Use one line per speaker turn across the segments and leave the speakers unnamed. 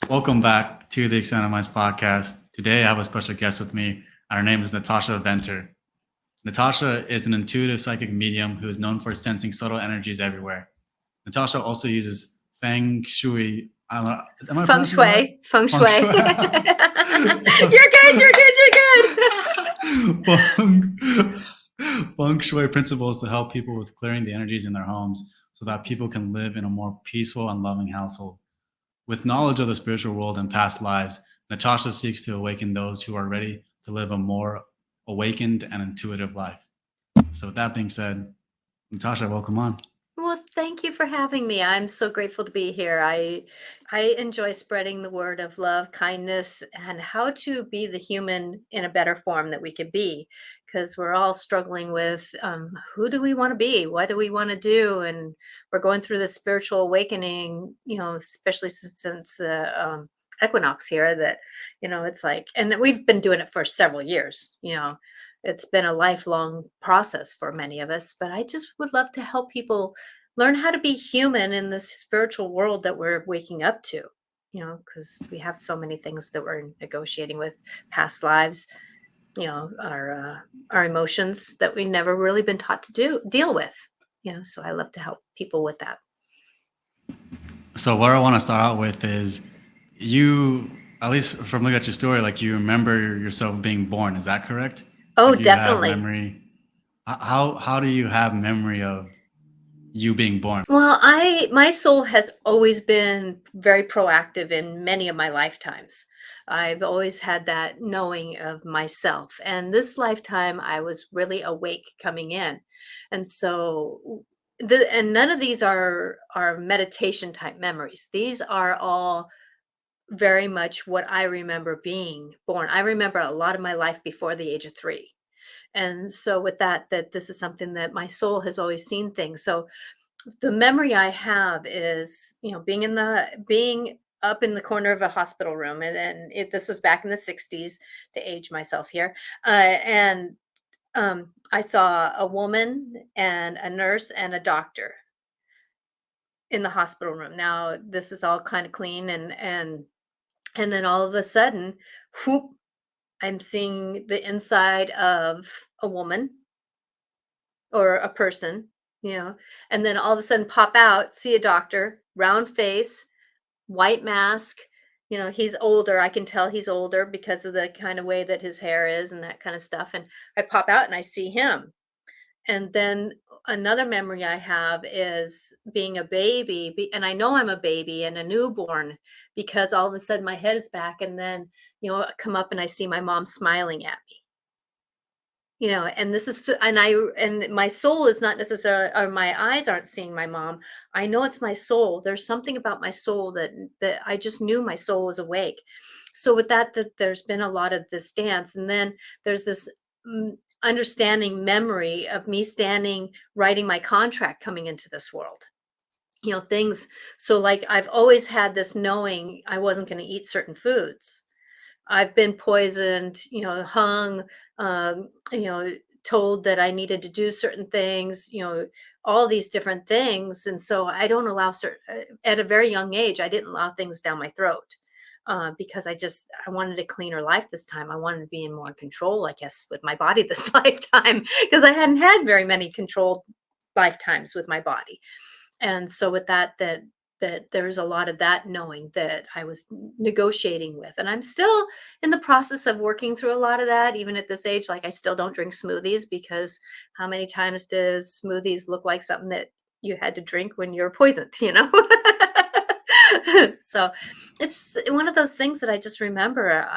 Welcome back to the Expanded Minds podcast. Today, I have a special guest with me, and her name is Natasha Venter. Natasha is an intuitive psychic medium who is known for sensing subtle energies everywhere. Natasha also uses Feng Shui. Am I
Feng
pronouncing that right?
Shui. Feng
Feng
Shui.
Shui.
You're good. You're good. You're good.
Feng Shui principles to help people with clearing the energies in their homes so that people can live in a more peaceful and loving household. With knowledge of the spiritual world and past lives, Natasha seeks to awaken those who are ready to live a more awakened and intuitive life. So, with that being said, Natasha, welcome on.
Well, thank you for having me. I'm so grateful to be here. I enjoy spreading the word of love, kindness, and how to be the human in a better form that we could be, because we're all struggling with who do we want to be, what do we want to do, and we're going through this spiritual awakening. Especially since the equinox here. That it's like, and we've been doing it for several years. It's been a lifelong process for many of us, but I just would love to help people learn how to be human in this spiritual world that we're waking up to, because we have so many things that we're negotiating with, past lives, our emotions that we never really been taught to deal with. So I love to help people with that.
So, what I want to start out with is you, at least from looking at your story, like you remember yourself being born. Is that correct?
Oh,
Like you have
definitely.
memory. How do you have memory of you being born?
Well, my soul has always been very proactive in many of my lifetimes. I've always had that knowing of myself. And this lifetime I was really awake coming in. And so and none of these are meditation type memories. These are all very much what I remember being born. I remember a lot of my life before the age of 3. And so with that this is something that my soul has always seen things. So the memory I have is, being up in the corner of a hospital room, and then this was back in the '60s to age myself here, and I saw a woman and a nurse and a doctor in the hospital room. Now this is all kind of clean, and then all of a sudden, whoop, I'm seeing the inside of a woman or a person, and then all of a sudden pop out, see a doctor, round face, white mask. He's older. I can tell he's older because of the kind of way that his hair is and that kind of stuff. And I pop out and I see him. And then another memory I have is being a baby. And I know I'm a baby and a newborn because all of a sudden my head is back. And then, I come up and I see my mom smiling at me. And this is, and my soul is not necessarily, or my eyes aren't seeing my mom. I know it's my soul. There's something about my soul that I just knew my soul was awake. So with that there's been a lot of this dance. And then there's this understanding memory of me standing, writing my contract coming into this world. Things. So like I've always had this knowing I wasn't going to eat certain foods. I've been poisoned, hung, told that I needed to do certain things, all these different things. And so I don't allow at a very young age, I didn't allow things down my throat because I wanted a cleaner life this time. I wanted to be in more control, I guess, with my body this lifetime because I hadn't had very many controlled lifetimes with my body. And so with that there's a lot of that knowing that I was negotiating with. And I'm still in the process of working through a lot of that, even at this age. Like I still don't drink smoothies because how many times does smoothies look like something that you had to drink when you're poisoned, So it's one of those things that I just remember.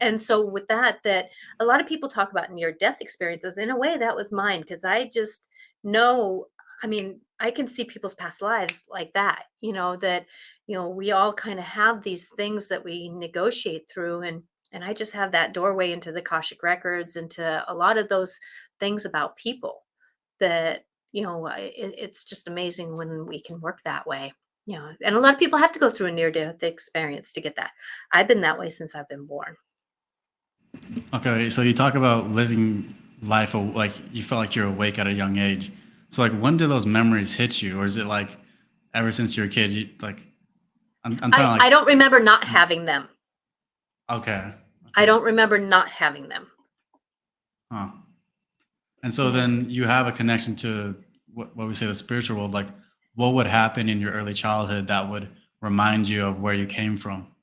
And so with that a lot of people talk about near death experiences. In a way, that was mine because I just know, I mean, I can see people's past lives like that, that, we all kind of have these things that we negotiate through. And I just have that doorway into the Akashic records, into a lot of those things about people that, it's just amazing when we can work that way. And a lot of people have to go through a near death experience to get that. I've been that way since I've been born.
Okay, so you talk about living life like you felt like you're awake at a young age. So like when do those memories hit you, or is it like ever since you're a kid, you like I'm trying
I
to
I
like.
don't remember not having them.
Okay.
I
Okay.
don't remember not having them.
Huh. And so
Yeah.
then you have a connection to what we say the spiritual world. Like, what would happen in your early childhood that would remind you of where you came from?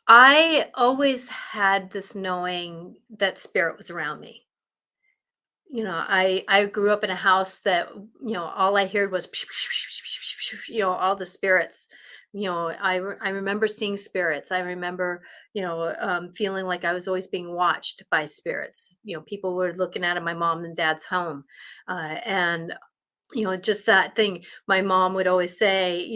I always had this knowing that spirit was around me. I grew up in a house that, all I heard was, all the spirits. I remember seeing spirits. I remember, feeling like I was always being watched by spirits. People were looking out of my mom and dad's home, and just that thing my mom would always say,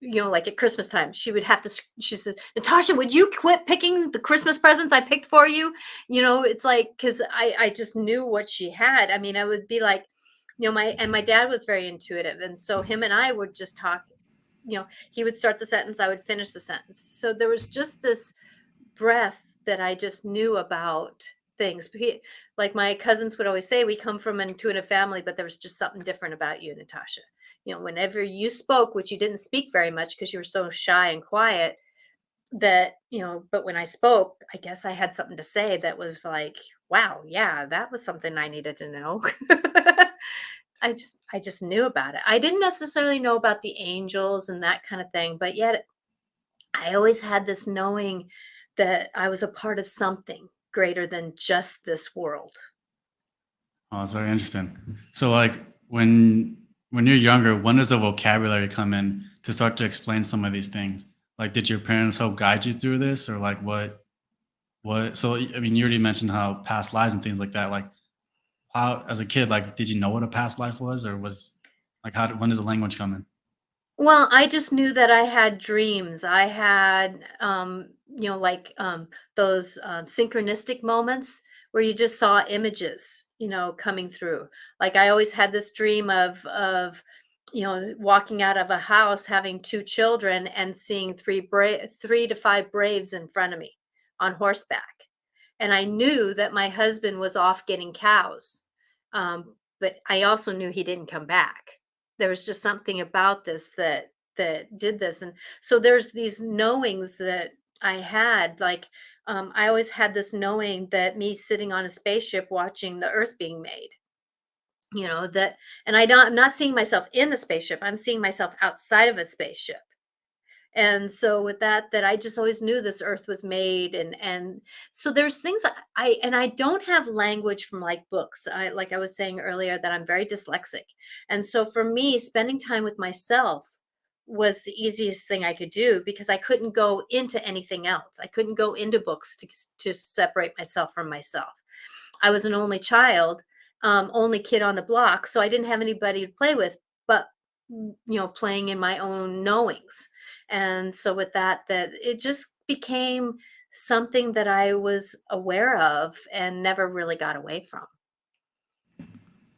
like at Christmas time, she would have to, she says, Natasha, would you quit picking the Christmas presents I picked for you? It's like, because I just knew what she had. I mean, I would be like, my dad was very intuitive. And so him and I would just talk, he would start the sentence, I would finish the sentence. So there was just this breath that I just knew about things. Like my cousins would always say, we come from an intuitive family, but there was just something different about you, Natasha. Whenever you spoke, which you didn't speak very much because you were so shy and quiet, but when I spoke, I guess I had something to say that was like, wow, yeah, that was something I needed to know. I just knew about it. I didn't necessarily know about the angels and that kind of thing, but yet I always had this knowing that I was a part of something greater than just this world.
Oh, that's very interesting. So, like, when you're younger, when does the vocabulary come in to start to explain some of these things? Like, did your parents help guide you through this, or like what? So, I mean, you already mentioned how past lives and things like that. Like, how as a kid, like, did you know what a past life was, or was like when does the language come in?
Well, I just knew that I had dreams. I had, like those synchronistic moments where you just saw images, coming through. Like I always had this dream of, walking out of a house, having two children, and seeing 3 to 5 braves in front of me on horseback, and I knew that my husband was off getting cows, but I also knew he didn't come back. There was just something about this that did this. And so there's these knowings that I had, like, I always had this knowing that me sitting on a spaceship watching the earth being made, that, and I'm not seeing myself in the spaceship, I'm seeing myself outside of a spaceship. And so with that I just always knew this earth was made. And so there's things I don't have language from like books. I, like I was saying earlier, that I'm very dyslexic. And so for me, spending time with myself was the easiest thing I could do, because I couldn't go into anything else. I couldn't go into books to separate myself from myself. I was an only child, only kid on the block, so I didn't have anybody to play with, but playing in my own knowings. And so with that it just became something that I was aware of and never really got away from.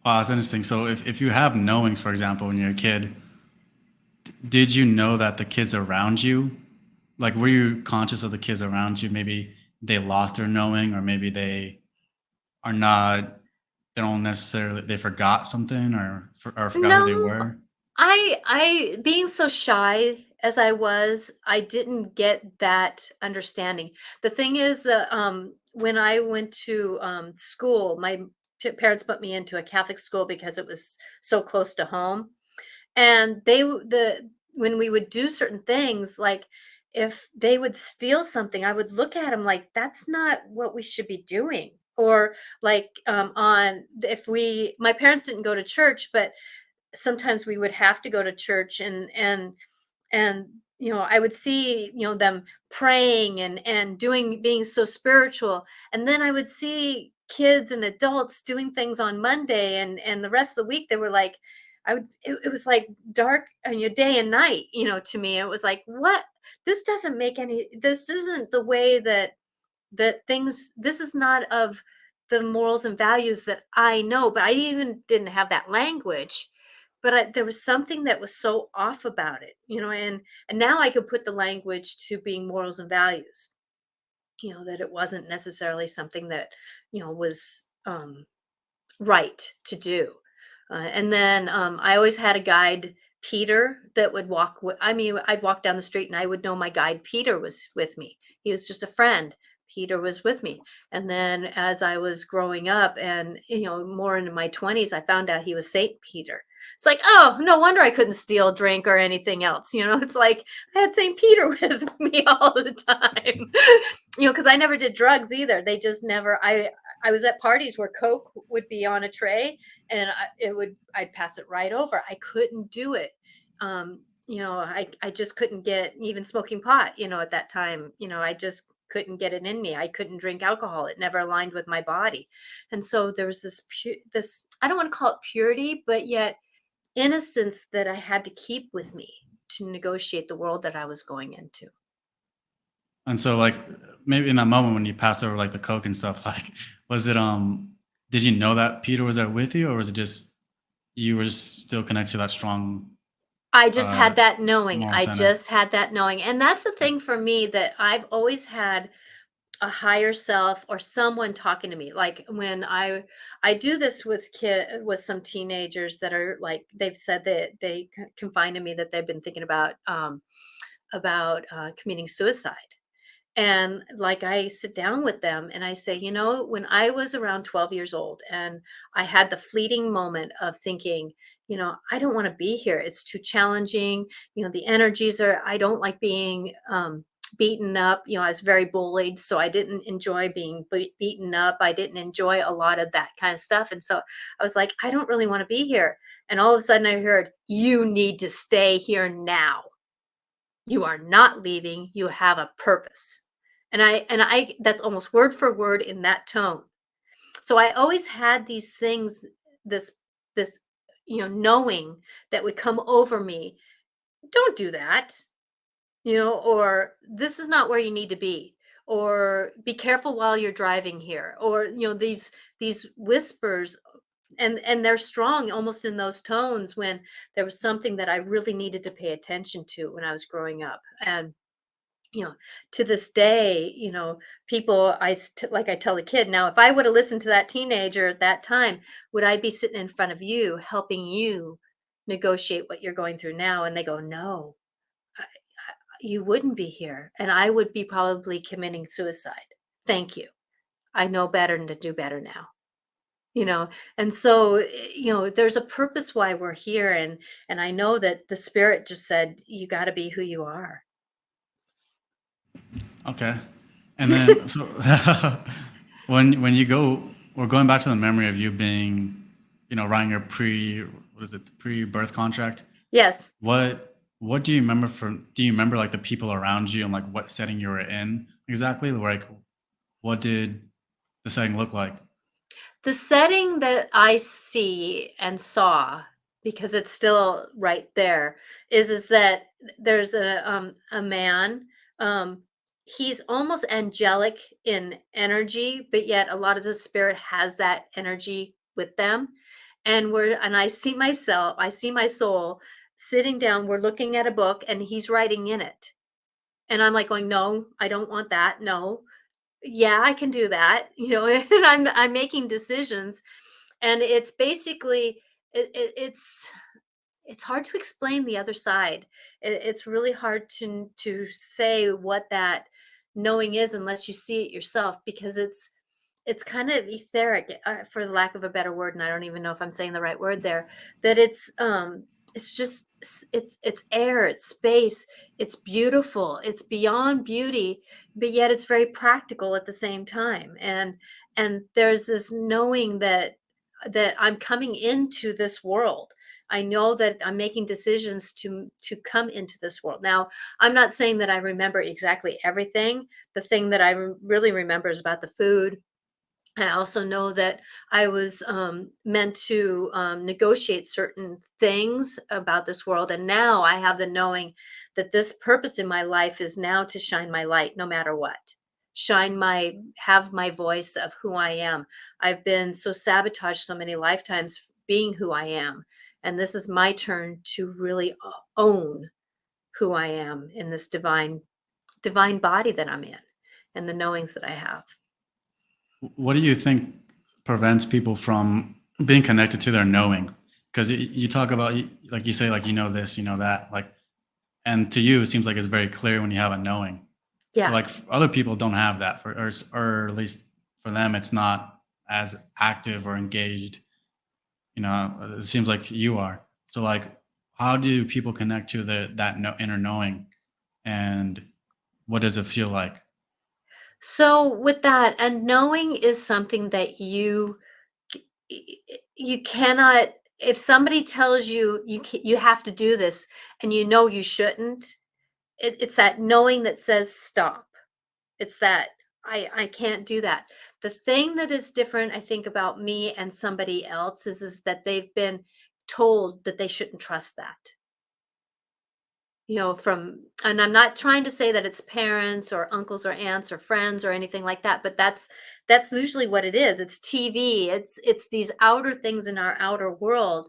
Wow, that's interesting. So, if you have knowings, for example, when you're a kid, did you know that the kids around you, like, were you conscious of the kids around you? Maybe they lost their knowing, or maybe they are not. They don't necessarily. They forgot something, or forgot who they
No,
were.
I being so shy as I was, I didn't get that understanding. The thing is that when I went to school, my parents put me into a Catholic school because it was so close to home. And the when we would do certain things, like if they would steal something, I would look at them like, that's not what we should be doing. Or like, on if we my parents didn't go to church, but sometimes we would have to go to church, and I would see, them praying and doing, being so spiritual. And then I would see kids and adults doing things on Monday, and the rest of the week they were like, it was like dark, day and night, to me. It was like, what? This isn't the way that things, this is not of the morals and values that I know. But I even didn't have that language, but there was something that was so off about it, and now I could put the language to being morals and values, that it wasn't necessarily something that was right to do. And then I always had a guide Peter that would I mean, I'd walk down the street and I would know my guide Peter was with me. He was just a friend. Peter was with me. And then as I was growing up and, more into my 20s, I found out he was Saint Peter. It's like, oh, no wonder I couldn't steal, drink, or anything else. It's like I had Saint Peter with me all the time. Because I never did drugs either. They just never. I was at parties where Coke would be on a tray, and I'd pass it right over. I couldn't do it. I just couldn't get even smoking pot, at that time. I just couldn't get it in me. I couldn't drink alcohol. It never aligned with my body. And so there was this I don't want to call it purity, but yet innocence that I had to keep with me to negotiate the world that I was going into.
And so, like, maybe in that moment when you passed over like the coke and stuff, like, was it did you know that Peter was there with you, or was it just you were just still connected to that strong
I just
uh
had that knowing.
moral
I
center?
just had that knowing. And that's the
Okay.
thing for me, that I've always had a higher self or someone talking to me. Like when I do this with some teenagers that are like, they've said that they confine to me that they've been thinking about committing suicide. And like I sit down with them and I say, when I was around 12 years old and I had the fleeting moment of thinking, I don't want to be here. It's too challenging. The energies I don't like being beaten up. I was very bullied. So I didn't enjoy being beaten up. I didn't enjoy a lot of that kind of stuff. And so I was like, I don't really want to be here. And all of a sudden I heard, you need to stay here now. You are not leaving. You have a purpose. And I that's almost word for word in that tone. So I always had these things, this knowing that would come over me. Don't do that, or this is not where you need to be, or be careful while you're driving here, or these whispers, and they're strong almost in those tones when there was something that I really needed to pay attention to when I was growing up. And you know, to this day, people, like I tell the kid, now, if I would have listened to that teenager at that time, would I be sitting in front of you, helping you negotiate what you're going through now? And they go, no, you wouldn't be here. And I would be probably committing suicide. Thank you. I know better and to do better now. You know, and so, there's a purpose why we're here. And I know that the spirit just said, you got to be who you are.
Okay. And then so when you go, we're going back to the memory of you being, writing your what is it, the pre-birth contract.
Yes.
What do you remember do you remember like the people around you and like what setting you were in exactly? Like what did the setting look like?
The setting that I see and saw, because it's still right there, is that there's a man, he's almost angelic in energy, but yet a lot of the spirit has that energy with them. And I see my soul sitting down, we're looking at a book and he's writing in it. And I'm like going, no, I don't want that. No, yeah, I can do that, and I'm making decisions, and it's basically it's hard to explain the other side. It's really hard to say what that knowing is unless you see it yourself, because it's kind of etheric, for the lack of a better word, and I don't even know if I'm saying the right word there. That it's just it's air, it's space, it's beautiful, it's beyond beauty, but yet it's very practical at the same time. And there's this knowing that I'm coming into this world. I know that I'm making decisions to come into this world. Now, I'm not saying that I remember exactly everything. The thing that I really remember is about the food. I also know that I was meant to negotiate certain things about this world. And now I have the knowing that this purpose in my life is now to shine my light no matter what. Have my voice of who I am. I've been so sabotaged so many lifetimes being who I am. And this is my turn to really own who I am in this divine body that I'm in, and the knowings that I have.
What do you think prevents people from being connected to their knowing? because you talk about, like you say, like, you know this, you know that, like, and to you, it seems like it's very clear when you have a knowing. So
Yeah.
like other people don't have that for, or at least for them, it's not as active or engaged. You know, it seems like you are. So like, how do people connect to that inner knowing, and what does it feel like?
So with that, and knowing is something that you cannot, if somebody tells you you have to do this and you know you shouldn't, it's that knowing that says stop. It's that I can't do that. The thing that is different, I think, about me and somebody else is that they've been told that they shouldn't trust that. From, and I'm not trying to say that it's parents or uncles or aunts or friends or anything like that, but that's usually what it is. It's TV. It's these outer things in our outer world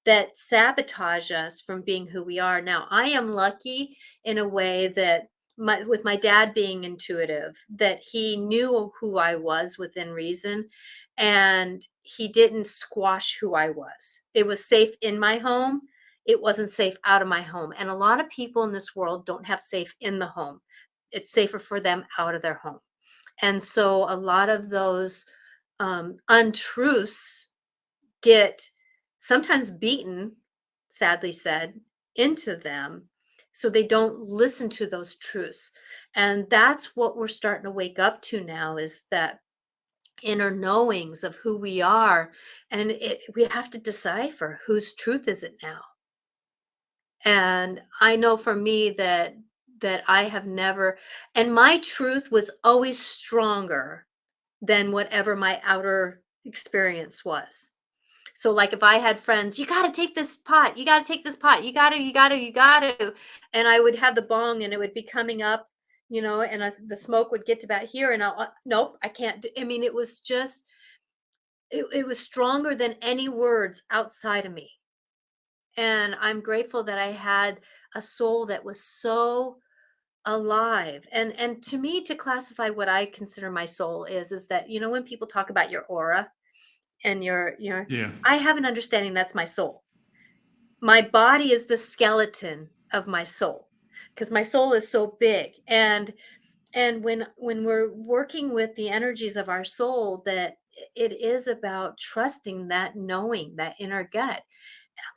that sabotage us from being who we are. Now, I am lucky in a way that with my dad being intuitive, that he knew who I was within reason, and he didn't squash who I was. It was safe in my home, it wasn't safe out of my home. And a lot of people in this world don't have safe in the home. It's safer for them out of their home. And so a lot of those untruths get sometimes beaten, sadly said, into them. So they don't listen to those truths. And that's what we're starting to wake up to now, is that inner knowings of who we are. And we have to decipher whose truth is it now. And I know for me that I have never, and my truth was always stronger than whatever my outer experience was. So like if I had friends, you got to take this pot, you got to take this pot, you got to, and I would have the bong and it would be coming up, and the smoke would get to about here, and nope, I can't I mean, it was just, it was stronger than any words outside of me. And I'm grateful that I had a soul that was so alive. And to me, to classify what I consider my soul is that, when people talk about your aura and your
Yeah.
I have an understanding that's my soul. My body is the skeleton of my soul, because my soul is so big. And when we're working with the energies of our soul, that it is about trusting that knowing, that inner gut.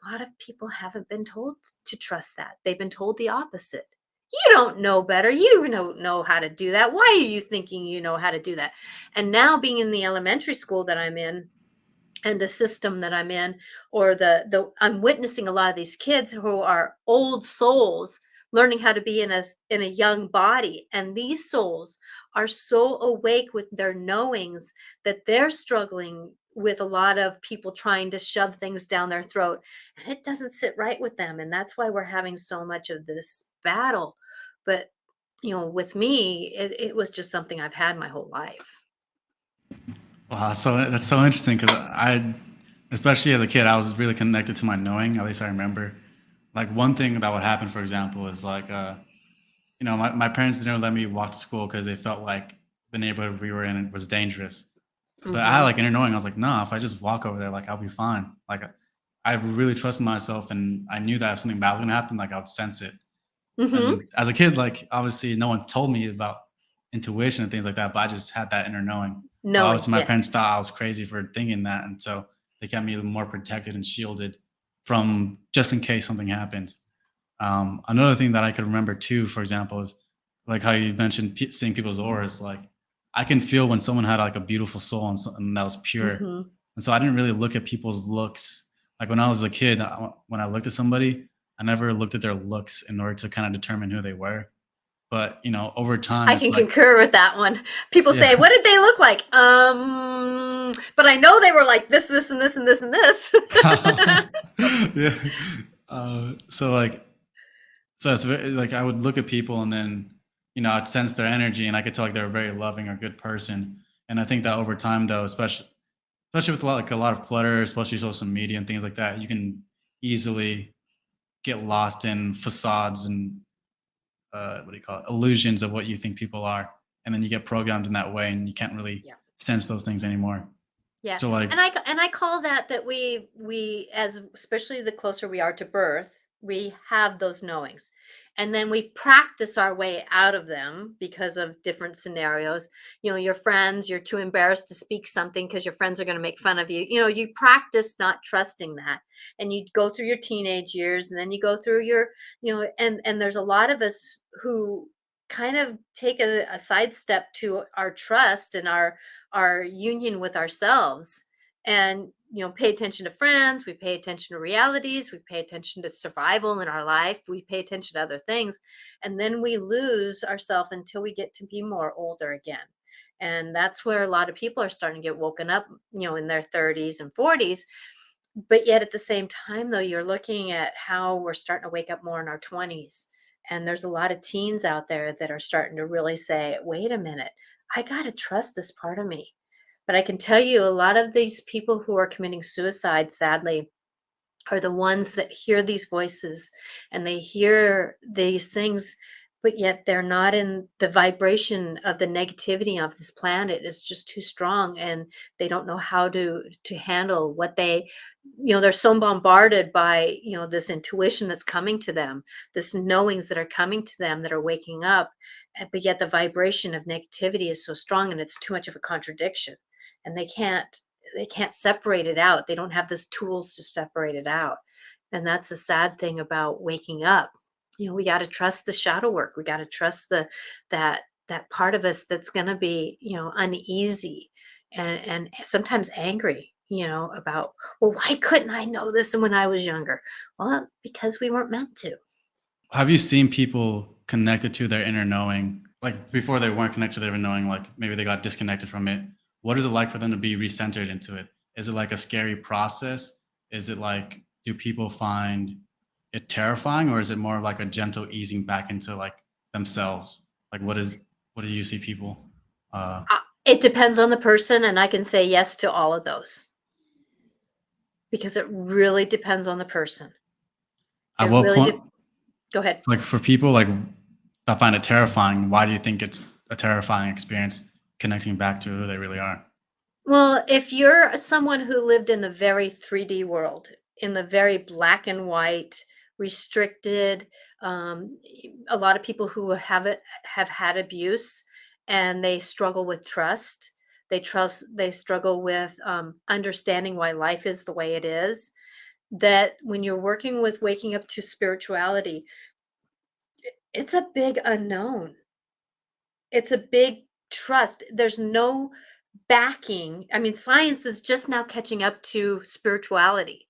A lot of people haven't been told to trust that. They've been told the opposite. You don't know better. You don't know how to do that. Why are you thinking you know how to do that? And now, being in the elementary school that I'm in, and the system that I'm in, or the I'm witnessing a lot of these kids who are old souls learning how to be in a young body, and these souls are so awake with their knowings that they're struggling with a lot of people trying to shove things down their throat, and it doesn't sit right with them, and that's why we're having so much of this battle. But with me, it was just something I've had my whole life.
Wow, that's so interesting because especially as a kid, I was really connected to my knowing. At least I remember. Like one thing that would happen, for example, is like, my parents didn't let me walk to school because they felt like the neighborhood we were in was dangerous. But I had
Hmm.
like inner knowing. I was like, no, if I just walk over there, like I'll be fine. Like I really trusted myself, and I knew that if something bad was gonna happen, like I would sense it.
Hmm.
And as a kid, like obviously no one told me about intuition and things like that, but I just had that inner knowing. But
Knowing,
obviously my
yeah.
parents thought I was crazy for thinking that. And so they kept me more protected and shielded from, just in case something happens. Another thing that I could remember too, for example, is like how you mentioned seeing people's auras. Like I can feel when someone had like a beautiful soul and something that was pure.
Hmm.
And so I didn't really look at people's looks. Like when I was a kid, when I looked at somebody, I never looked at their looks in order to kind of determine who they were. But over time,
I
it's
can
like,
concur with that one. People
yeah,
say, "What did they look like?" But I know they were like this, and this, and this, and this.
yeah. So like, so it's very, like I would look at people, and then I'd sense their energy, and I could tell like they're a very loving or good person. And I think that over time, though, especially with a lot of clutter, especially social media and things like that, you can easily get lost in facades and what do you call it, illusions of what you think people are, and then you get programmed in that way, and you can't really
Yeah.
sense those things anymore.
Yeah,
So like,
and I call that we as especially the closer we are to birth, we have those knowings, and then we practice our way out of them because of different scenarios. You know, your friends, you're too embarrassed to speak something because your friends are going to make fun of you. You know, you practice not trusting that, and you go through your teenage years, and then you go through your, you know, and there's a lot of us who kind of take a sidestep to our trust and our union with ourselves, and pay attention to friends, we pay attention to realities, we pay attention to survival in our life, we pay attention to other things, and then we lose ourselves until we get to be more older again. And that's where a lot of people are starting to get woken up, in their 30s and 40s. But yet at the same time, though, you're looking at how we're starting to wake up more in our 20s, and there's a lot of teens out there that are starting to really say, wait a minute, I got to trust this part of me. But I can tell you, a lot of these people who are committing suicide, sadly, are the ones that hear these voices and they hear these things, but yet they're not in the vibration of the negativity of this planet is just too strong, and they don't know how to handle what they're so bombarded by this intuition that's coming to them, this knowings that are coming to them, that are waking up, but yet the vibration of negativity is so strong and it's too much of a contradiction, and they can't separate it out. They don't have those tools to separate it out. And that's the sad thing about waking up. We got to trust the shadow work. We got to trust that part of us that's going to be, uneasy and sometimes angry, about, well, why couldn't I know this when I was younger? Well, because we weren't meant to.
have you seen people connected to their inner knowing, like before they weren't connected to their inner knowing, like maybe they got disconnected from it? What is it like for them to be recentered into it? Is it like a scary process? Is it like, do people find it terrifying, or is it more of like a gentle easing back into like themselves? Like, what do you see people?
It depends on the person, and I can say yes to all of those because it really depends on the person.
At
It
what
really
point,
Go ahead.
like for people like that find it terrifying, why do you think it's a terrifying experience connecting back to who they really are?
Well, if you're someone who lived in the very 3D world, in the very black and white, restricted, a lot of people who have had abuse, and they struggle with trust. They struggle with understanding why life is the way it is. That when you're working with waking up to spirituality, it's a big unknown. It's a big trust. There's no backing. I mean, science is just now catching up to spirituality,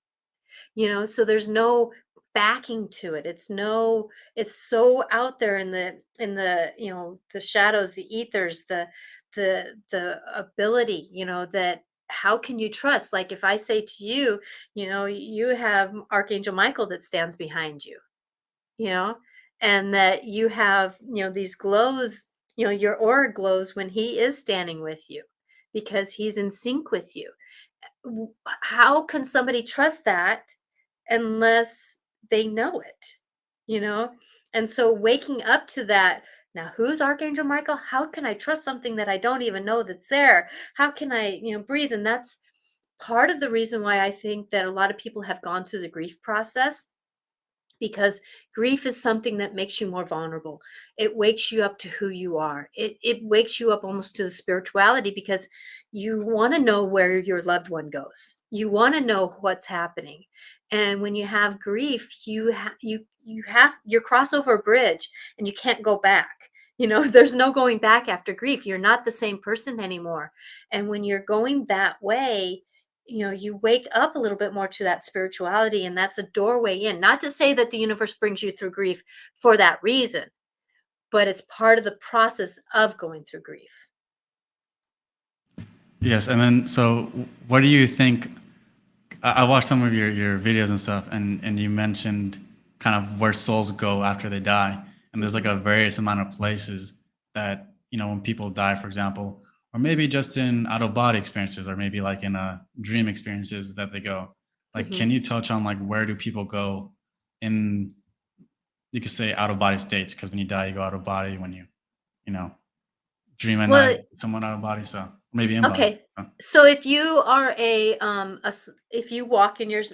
so there's no backing to it. It's so out there in the the shadows, the ethers, the ability, that how can you trust? Like if I say to you, you have Archangel Michael that stands behind you, you know, and that you have, these glows, your aura glows when he is standing with you because he's in sync with you. How can somebody trust that unless they know it, you know? And so waking up to that, now who's Archangel Michael? How can I trust something that I don't even know that's there? How can I, breathe? And that's part of the reason why I think that a lot of people have gone through the grief process, because grief is something that makes you more vulnerable. It wakes you up to who you are. It wakes you up almost to the spirituality, because you want to know where your loved one goes. You want to know what's happening. And when you have grief, you cross over a bridge and you can't go back. There's no going back after grief. You're not the same person anymore. And when you're going that way, you wake up a little bit more to that spirituality, and that's a doorway in. Not to say that the universe brings you through grief for that reason, but it's part of the process of going through grief.
Yes, and then so what do you think? I watched some of your videos and stuff, and you mentioned kind of where souls go after they die, and there's like
Mhm,
a various amount of places that when people die, for example, or maybe just in out of body experiences, or maybe like in a dream experiences that they go. Like,
mhm.
can you touch on like where do people go in, you could say, out of body states? Because when you die, you go out of body. When you know dream at
Well,
night, someone out of body, so maybe in body.
okay. So if you are if you walk in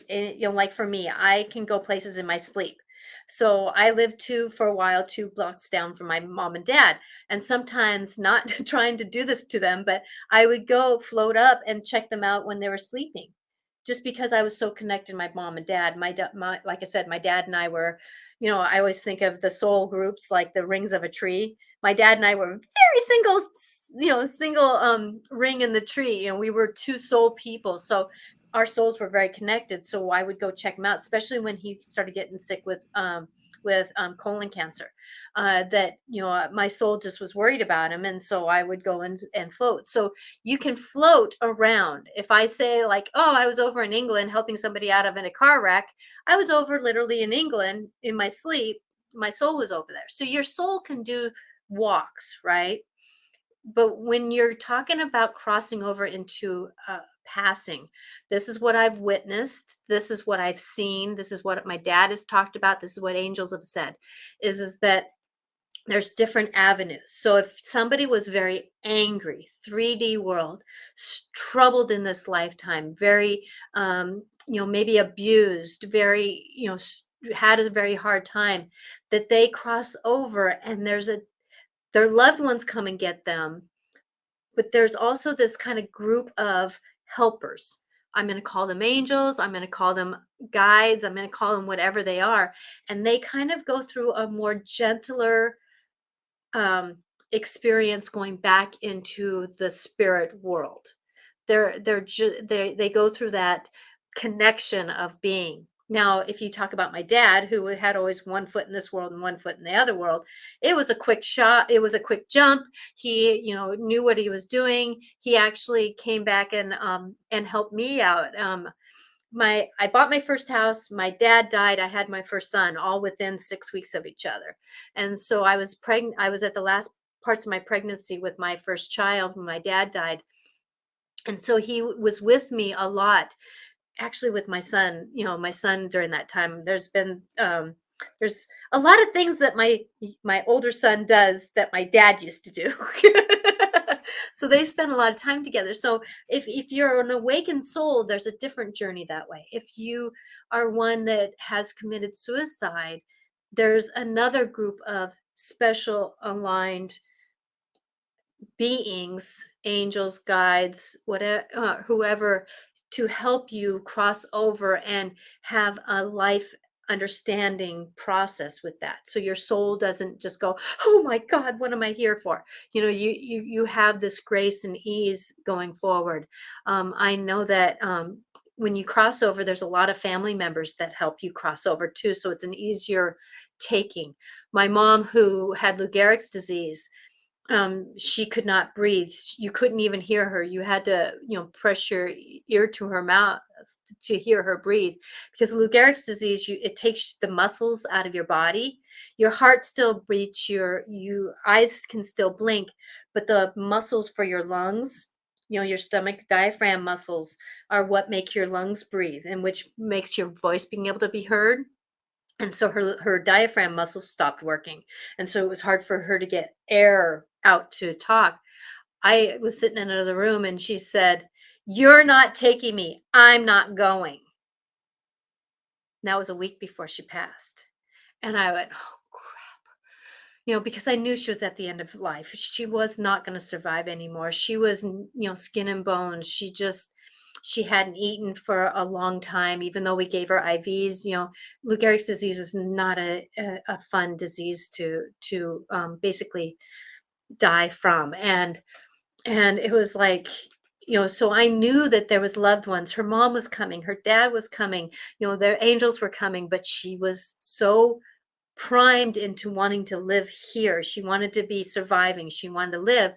like for me, I can go places in my sleep. So I lived for a while 2 blocks down from my mom and dad, and sometimes not trying to do this to them, but I would go float up and check them out when they were sleeping. Just because I was so connected to my mom and dad. Like I said, my dad and I were, I always think of the soul groups like the rings of a tree. My dad and I were very single ring in the tree. We were two soul people. So our souls were very connected. So I would go check him out, especially when he started getting sick with colon cancer. That my soul just was worried about him, and so I would go and float. So you can float around. If I say like, oh, I was over in England helping somebody out of in a car wreck, I was over literally in England in my sleep. My soul was over there. So your soul can do walks, right? But when you're talking about crossing over into passing, this is what I've witnessed. This is what I've seen. This is what my dad has talked about. This is what angels have said, is that there's different avenues. So if somebody was very angry, 3D world, troubled in this lifetime, very, maybe abused, very, had a very hard time, that they cross over and their loved ones come and get them, but there's also this kind of group of helpers. I'm going to call them angels. I'm going to call them guides. I'm going to call them whatever they are. And they kind of go through a more gentler um, experience going back into the spirit world. They go through that connection of being. Now, if you talk about my dad, who had always one foot in this world and one foot in the other world, it was a quick shot. It was a quick jump. He, knew what he was doing. He actually came back and helped me out. I bought my first house, my dad died, I had my first son all within 6 weeks of each other. And so I was pregnant. I was at the last parts of my pregnancy with my first child when my dad died. And so he was with me a lot, actually with my son. My son during that time, there's a lot of things that my older son does that my dad used to do. So they spend a lot of time together. So if you're an awakened soul, there's a different journey that way. If you are one that has committed suicide, there's another group of special aligned beings, angels, guides, whatever, whoever, to help you cross over and have a life understanding process with that. So your soul doesn't just go, "Oh my God, what am I here for?" You have this grace and ease going forward. I know that when you cross over, there's a lot of family members that help you cross over too. So it's an easier taking. My mom, who had Lou Gehrig's disease, she could not breathe. You couldn't even hear her. You had to, press your ear to her mouth to hear her breathe, because Lou Gehrig's disease, it takes the muscles out of your body. Your heart still beats, your eyes can still blink, but the muscles for your lungs, your stomach diaphragm muscles, are what make your lungs breathe, and which makes your voice being able to be heard. And so her diaphragm muscles stopped working, and so it was hard for her to get air out to talk. I was sitting in another room and she said, "You're not taking me, I'm not going." And that was a week before she passed. And I went, "Oh crap," because I knew she was at the end of life. She was not going to survive anymore. She was, skin and bones. She hadn't eaten for a long time, even though we gave her IVs. Lou Gehrig's disease is not a fun disease to basically die from. And it was like, so I knew that there was loved ones. Her mom was coming, her dad was coming, their angels were coming, but she was so primed into wanting to live here. She wanted to be surviving. She wanted to live.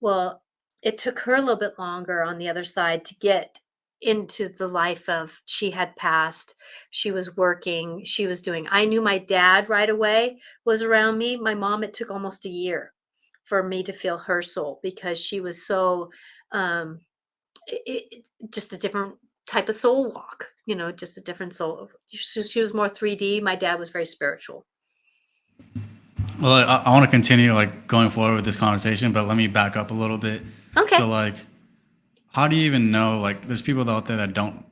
Well, it took her a little bit longer on the other side to get into the life of, she had passed. She was working. She was doing, I knew my dad right away was around me. My mom, it took almost a year for me to feel her soul, because she was so, um, just a different type of soul walk, just a different soul. She was more 3D. My dad was very spiritual.
Well, I want to continue like going forward with this conversation, but let me back up a little bit.
Okay.
So like, how do you even know, like, there's people out there that don't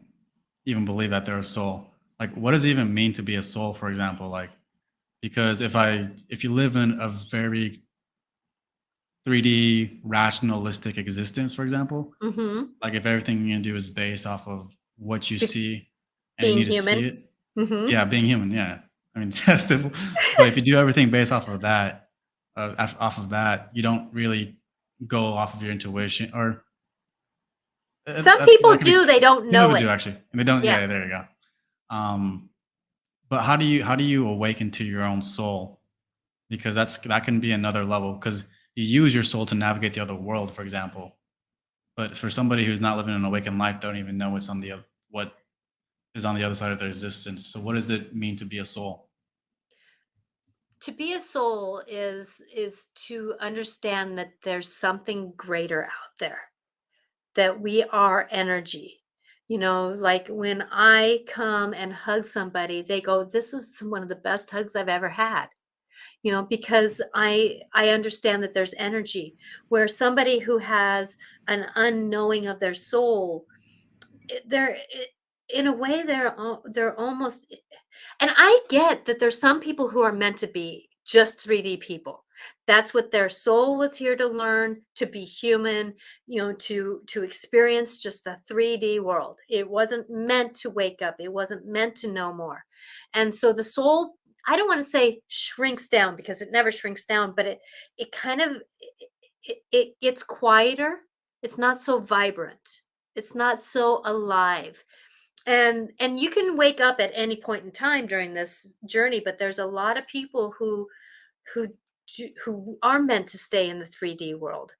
even believe that they're a soul. Like, what does it even mean to be a soul, for example? Like, because if you live in a very 3D rationalistic existence, for example,
Mm-hmm.
like if everything you can do is based off of what you see and you
Being
need to see
human.
it,
Mm-hmm.
yeah, being human, yeah. I mean, it's simple. But if you do everything based off of that, off of that, you don't really go off of your intuition, or
Some
that
people
could be
do, they don't
some
know
people do
it.
actually, and they don't.
Yeah.
Yeah, there you go. Um, but how do you awaken to your own soul? Because that can be another level. Because you use your soul to navigate the other world, for example. But for somebody who's not living an awakened life, they don't even know what is on the other side of their existence. So what does it mean to be a soul?
To be a soul is to understand that there's something greater out there, that we are energy. Like when I come and hug somebody, they go, "This is one of the best hugs I've ever had." Because I understand that there's energy. Where somebody who has an unknowing of their soul, they're in a way they're almost, and I get that there's some people who are meant to be just 3D people. That's what their soul was here to learn, to be human, to experience just the 3D world. It wasn't meant to wake up. It wasn't meant to know more. And so the soul, I don't want to say shrinks down because it never shrinks down, but it kind of it gets quieter. It's not so vibrant. It's not so alive. And you can wake up at any point in time during this journey, but there's a lot of people who who are meant to stay in the 3D world.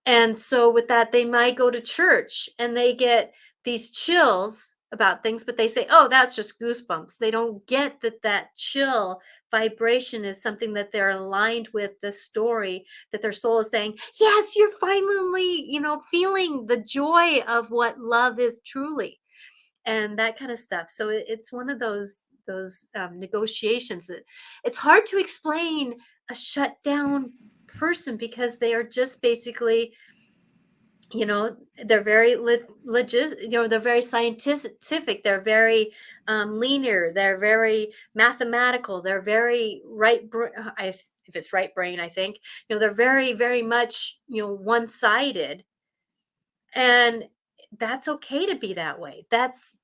And so with that, they might go to church and they get these chills about things, but they say, "Oh, that's just goosebumps." They don't get that that chill vibration is something that they're aligned with, the story that their soul is saying, "Yes, you're finally, feeling the joy of what love is truly." And that kind of stuff. So it's one of those negotiations that it's hard to explain a shut down person because they are just basically, they're very legit, they're very scientific, they're very linear, they're very mathematical, they're very if it's right brain, I think, they're very, very much, one-sided. And that's okay to be that way. That's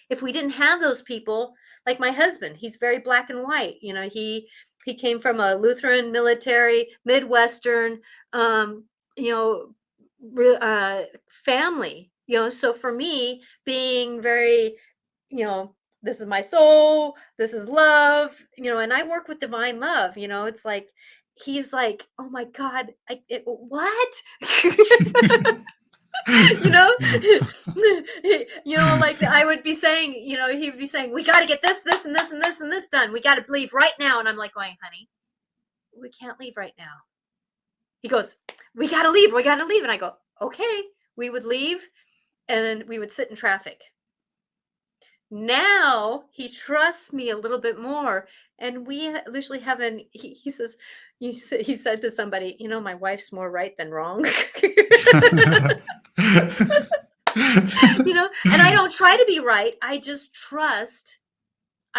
if we didn't have those people, like my husband, he's very black and white. He came from a Lutheran military Midwestern um, you know family. So for me, being very, this is my soul, this is love, and I work with divine love. It's like he's like, "Oh my God, what?" you know like I would be saying, he'd be saying, "We got to get this and this and this and this done, we got to leave right now." And I'm like going, "Honey, we can't leave right now." He goes, we got to leave." And I go, "Okay." We would leave, and then we would sit in traffic. Now he trusts me a little bit more, and we literally haven't. He says, he said to somebody, "My wife's more right than wrong." And I don't try to be right. I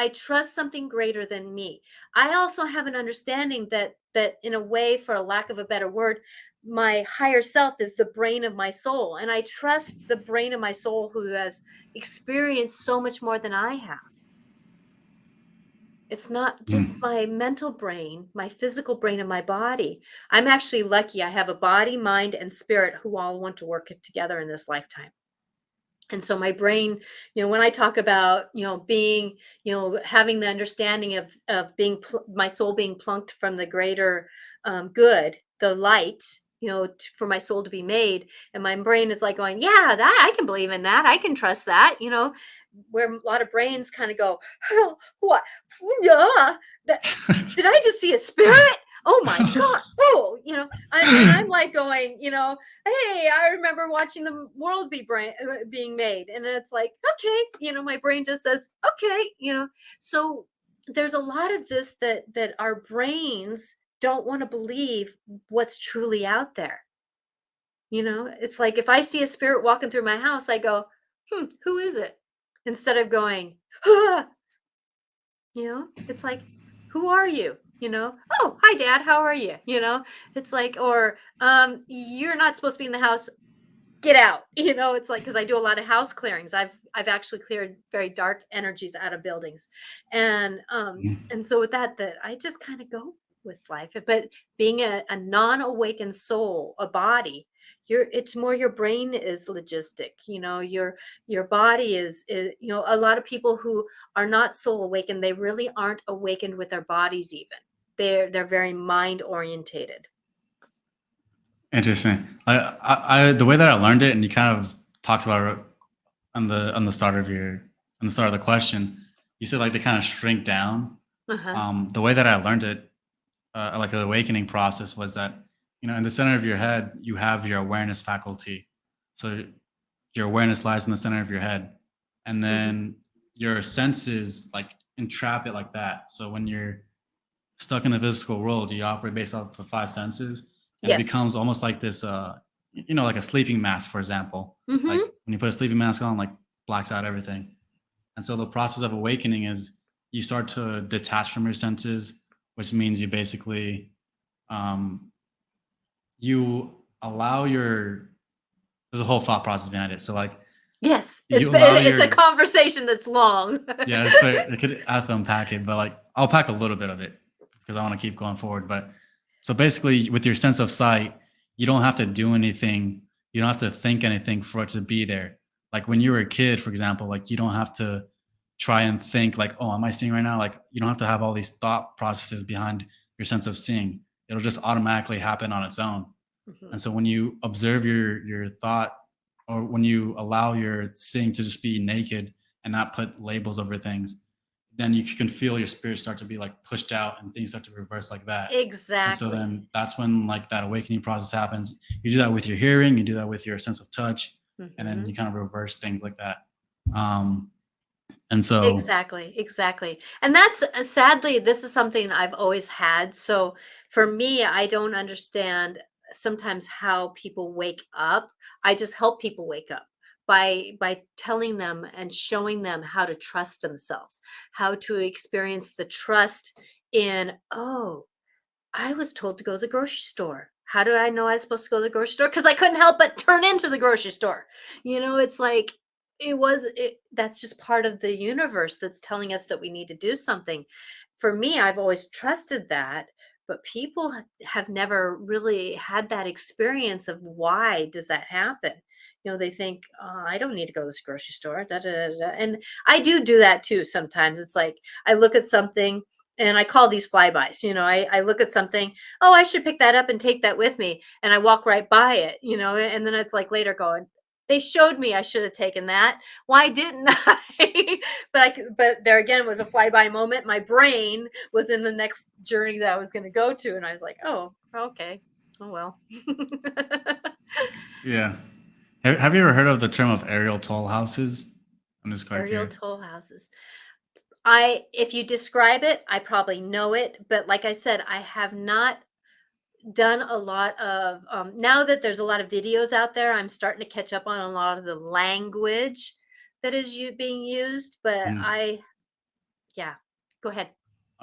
trust something greater than me. I also have an understanding that in a way, for a lack of a better word, my higher self is the brain of my soul, and I trust the brain of my soul who has experienced so much more than I have. It's not just
Mm.
my mental brain, my physical brain, and my body. I'm actually lucky. I have a body, mind, and spirit who all want to work together in this lifetime. And so my brain, when I talk about, being, having the understanding of being my soul being plunked from the greater good, the light, for my soul to be made, and my brain is like going, "Yeah, that I can believe in that, I can trust that." Where a lot of brains kind of go, "Oh, what? Yeah, that, did I just see a spirit? Oh my God. Oh, and I'm like going, "Hey, I remember watching the world being made." And it's like, okay, my brain just says, okay. So there's a lot of this that our brains don't want to believe what's truly out there. It's like if I see a spirit walking through my house, I go, who is it? Instead of going, ah, it's like, who are you? Oh, hi, Dad. How are you? It's like, or you're not supposed to be in the house, get out. It's like, because I do a lot of house clearings. I've actually cleared very dark energies out of buildings. And so with that I just kind of go with life. But being a non-awakened soul, a body, it's more your brain is logistic. Your body is a lot of people who are not soul awakened, they really aren't awakened with their bodies even. They're very mind orientated.
Interesting. The way that I learned it, and you kind of talked about it on the start of the question, you said like they kind of shrink down.
Uh-huh.
The way that I learned it, like the awakening process, was that in the center of your head you have your awareness faculty. So your awareness lies in the center of your head, and
Hmm.
then your senses like entrap it like that. So when you're stuck in the physical world, you operate based off the five senses, and it
Yes.
becomes almost like this, like a sleeping mask, for example. Like
Hmm.
when you put a sleeping mask on, like blacks out everything. And so the process of awakening is you start to detach from your senses, which means you basically um, you allow your there's a whole thought process behind it. So like
Yes,
you allow
it's a
your
conversation that's long.
yeah, it's very, I have to unpack it, but like I'll pack a little bit of it because I want to keep going forward. But so basically, with your sense of sight, you don't have to do anything. You don't have to think anything for it to be there. Like when you were a kid, for example, like you don't have to try and think like, oh, am I seeing right now? Like you don't have to have all these thought processes behind your sense of seeing. It'll just automatically happen on its own.
Mhm.
And so when you observe your thought, or when you allow your seeing to just be naked and not put labels over things, then you can feel your spirit start to be like pushed out and things start to reverse like that. And so
Exactly.
then that's when like that awakening process happens. You do that with your hearing, you do that with your sense of touch, and then you
Mhm.
kind of reverse things like that. Um, and so
Exactly, exactly. And that's sadly, this is something I've always had. So for me, I don't understand sometimes how people wake up. I just help people wake up by telling them and showing them how to trust themselves, how to experience the trust in, oh, I was told to go to the grocery store. How did I know I was supposed to go to the grocery store? Because I couldn't help but turn into the grocery store. It's like that's just part of the universe that's telling us that we need to do something. For me, I've always trusted that, but people have never really had that experience of why does that happen. They think, oh, I don't need to go to this grocery store. Da, da, da, da. And I do that too sometimes. It's like I look at something and I call these flybys. I look at something, oh, I should pick that up and take that with me. And I walk right by it, and then it's like later going, they showed me I should have taken that. Why didn't I? But there again was a flyby moment. My brain was in the next journey that I was going to go to. And I was like, oh, okay. Oh, well.
yeah, have you ever heard of the term of aerial toll houses? I'm just quite
Aerial
curious.
toll houses. If you describe it, I probably know it. But like I said, I have not done a lot of now that there's a lot of videos out there, I'm starting to catch up on a lot of the language that is being used. But
Mhm.
yeah, go ahead.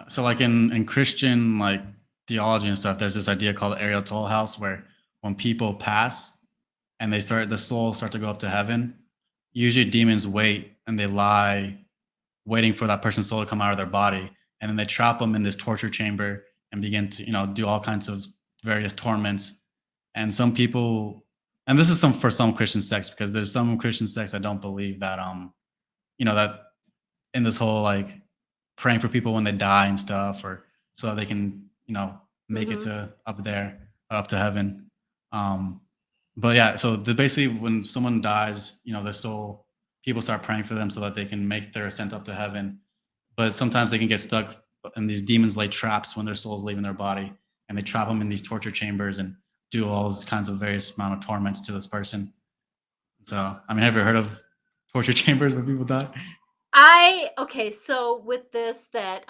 So like in Christian like theology and stuff, there's this idea called aerial toll house where when people pass and the souls start to go up to heaven, usually demons wait and they lie waiting for that person's soul to come out of their body, and then they trap them in this torture chamber and begin to do all kinds of various torments. And some people, and this is some for some Christian sects, because there's some Christian sects that don't believe that that in this whole like praying for people when they die and stuff, or so that they can make it
Hmm.
to up there, up to heaven. um but yeah, so basically when someone dies, their soul, people start praying for them so that they can make their ascent up to heaven. But sometimes they can get stuck, and these demons lay traps when their soul's leaving their body, and they trap them in these torture chambers and do all these kinds of various amount of torments to this person. So I mean, have you heard of torture chambers where people die?
Okay, so with this that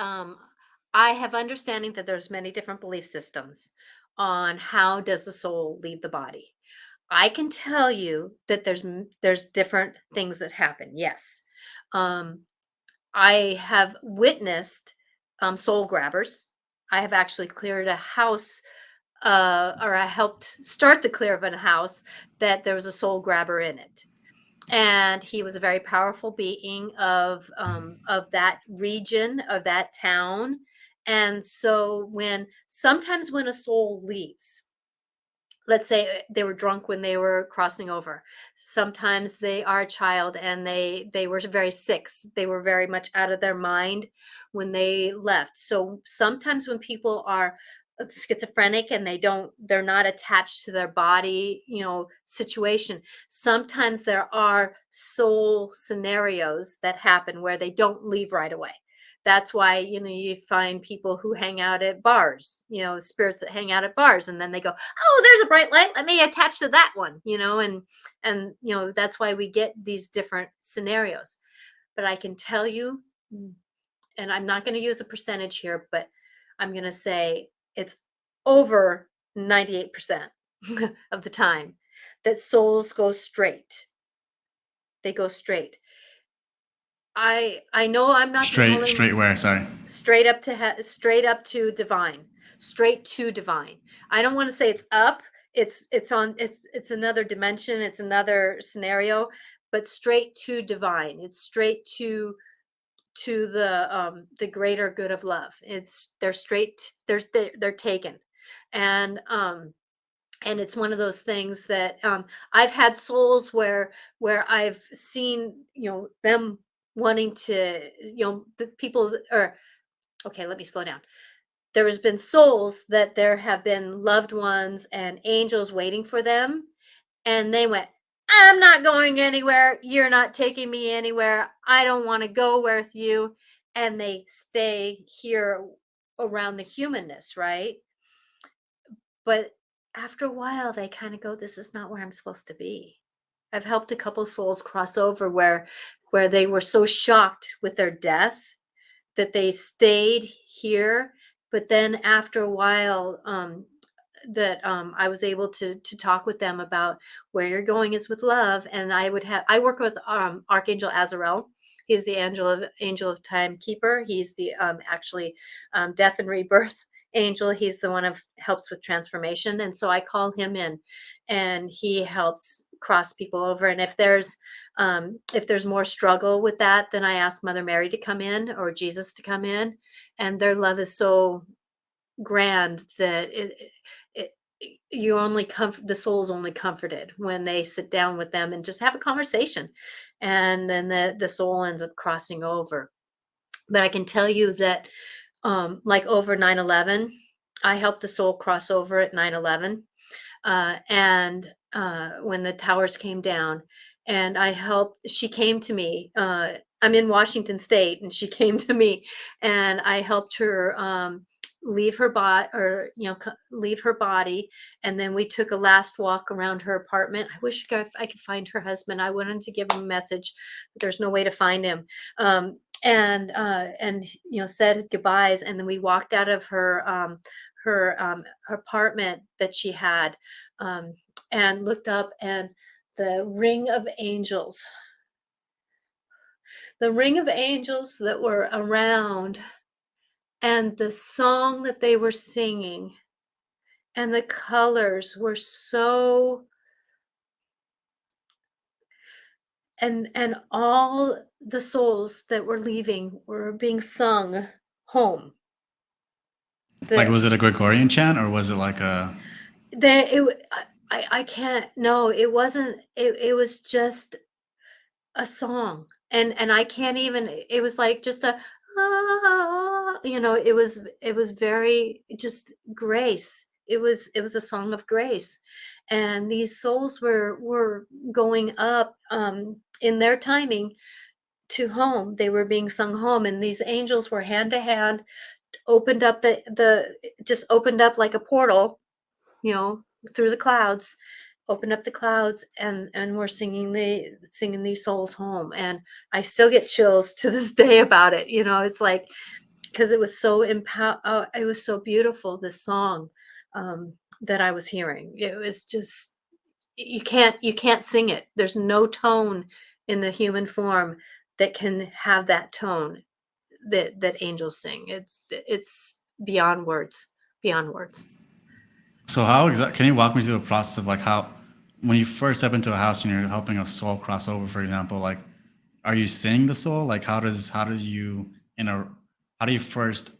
I have understanding that there's many different belief systems on how does the soul leave the body. I can tell you that there's different things that happen. Yes. Um I have witnessed soul grabbers. I have actually cleared a house, or I helped start the clear of a house that there was a soul grabber in it, and he was a very powerful being of that region, of that town. And so when sometimes when a soul leaves, let's say they were drunk when they were crossing over, sometimes they are a child and they were very sick, they were very much out of their mind when they left. So sometimes when people are schizophrenic and they're not attached to their body, situation, sometimes there are soul scenarios that happen where they don't leave right away. That's why, you find people who hang out at bars, spirits that hang out at bars, and then they go, oh, there's a bright light, let me attach to that one, and that's why we get these different scenarios. But I can tell you, and I'm not going to use a percentage here, but I'm going to say it's over 98% of the time that souls go straight. They go straight. I know I'm not the
Straight,
only
straight where? Sorry.
straight up to divine, straight to divine. I don't want to say it's up, it's another dimension, it's another scenario, but straight to divine. It's straight to the greater good of love. They're straight, they're taken. And it's one of those things that I've had souls where I've seen, them wanting to, the people or okay, let me slow down. There has been souls that there have been loved ones and angels waiting for them, and they went, I'm not going anywhere, you're not taking me anywhere, I don't want to go with you, and they stay here around the humanness, right? But after a while they kind of go, this is not where I'm supposed to be. I've helped a couple souls cross over where they were so shocked with their death that they stayed here. But then after a while, that I was able to talk with them about where you're going is with love. And I work with Archangel Azrael. He's the angel of timekeeper. He's the actually death and rebirth angel. He's the one of helps with transformation. And so I call him in, and he helps cross people over. And if there's more struggle with that, then I ask Mother Mary to come in or Jesus to come in. And their love is so grand that it you only the soul's only comforted when they sit down with them and just have a conversation, and then the soul ends up crossing over. But I can tell you that like over 9/11, I helped the soul cross over at 9/11, and when the towers came down, and she came to me. I'm in Washington State, and she came to me, and I helped her leave her body, or leave her body, and then we took a last walk around her apartment. I wish I could find her husband. I wanted to give him a message, but there's no way to find him. And said goodbyes, and then we walked out of her apartment that she had, um, and looked up, and the ring of angels, the ring of angels that were around, and the song that they were singing, and the colors were so, and all the souls that were leaving were being sung home.
Like,
The
was it a Gregorian chant or was it like a?
They it w I can't, no, it wasn't, it was just a song, and I can't even, it was like just a, "Ah," it was very just grace. It was a song of grace, and these souls were going up, in their timing to home. They were being sung home, and these angels were hand to hand, opened up the just opened up like a portal, you know, through the clouds, opened up the clouds, and we're singing these souls home. And I still get chills to this day about it. It's like, because it was so it was so beautiful, this song, that I was hearing. It was just, you can't sing it. There's no tone in the human form that can have that tone that angels sing. It's beyond words, beyond words.
So how exactly can you walk me through the process of like how when you first step into a house and you're helping a soul cross over, for example, like are you seeing the soul? Like how do you in a how do you first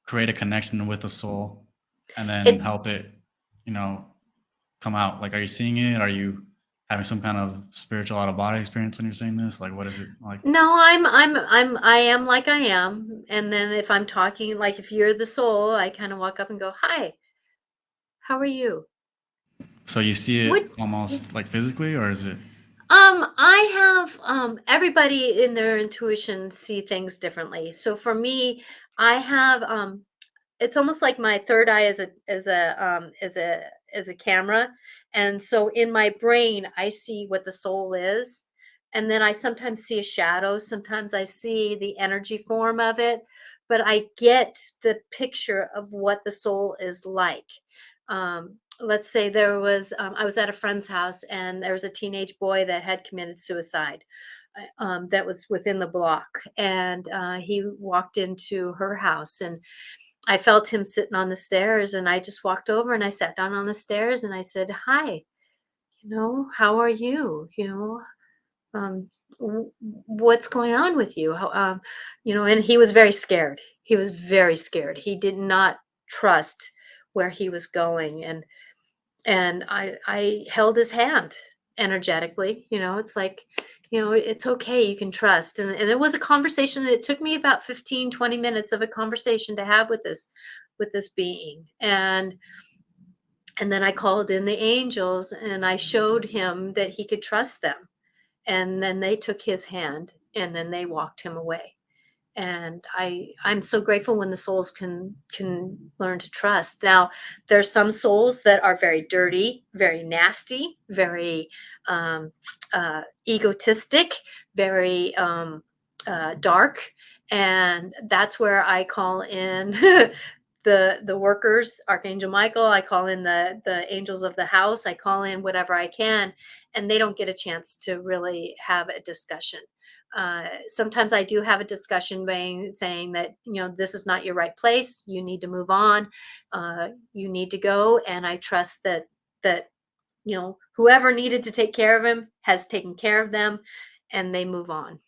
create a connection with the soul and then
It
help it, you know, come out? Like are you seeing it? Are you having some kind of spiritual out of body experience when you're saying this? Like what is it like?
No, I am like I am. And then if I'm talking, like if you're the soul, I kind of walk up and go, "Hi, how are you?"
So you see it
What
almost like physically or is it
I have everybody in their intuition see things differently. So for me, I have it's almost like my third eye is a camera. And so in my brain I see what the soul is, and then I sometimes see a shadow, sometimes I see the energy form of it, but I get the picture of what the soul is like. Let's say I was at a friend's house, and there was a teenage boy that had committed suicide, that was within the block. And he walked into her house, and I felt him sitting on the stairs, and I just walked over and I sat down on the stairs and I said, "Hi, how are you? What's going on with you?" And he was very scared. He was very scared. He did not trust where he was going. And I held his hand energetically. It's like, it's okay, you can trust. And it was a conversation. It took me about 15-20 minutes of a conversation to have with this being. And then I called in the angels and I showed him that he could trust them. And then they took his hand and then they walked him away. And I'm so grateful when the souls can learn to trust. Now, there's some souls that are very dirty, very nasty, very egotistic, very dark, and that's where I call in the workers, Archangel Michael. I call in the angels of the house. I call in whatever I can, and they don't get a chance to really have a discussion. Sometimes I do have a discussion saying that, this is not your right place. You need to move on. You need to go. And I trust that whoever needed to take care of him has taken care of them, and they move on.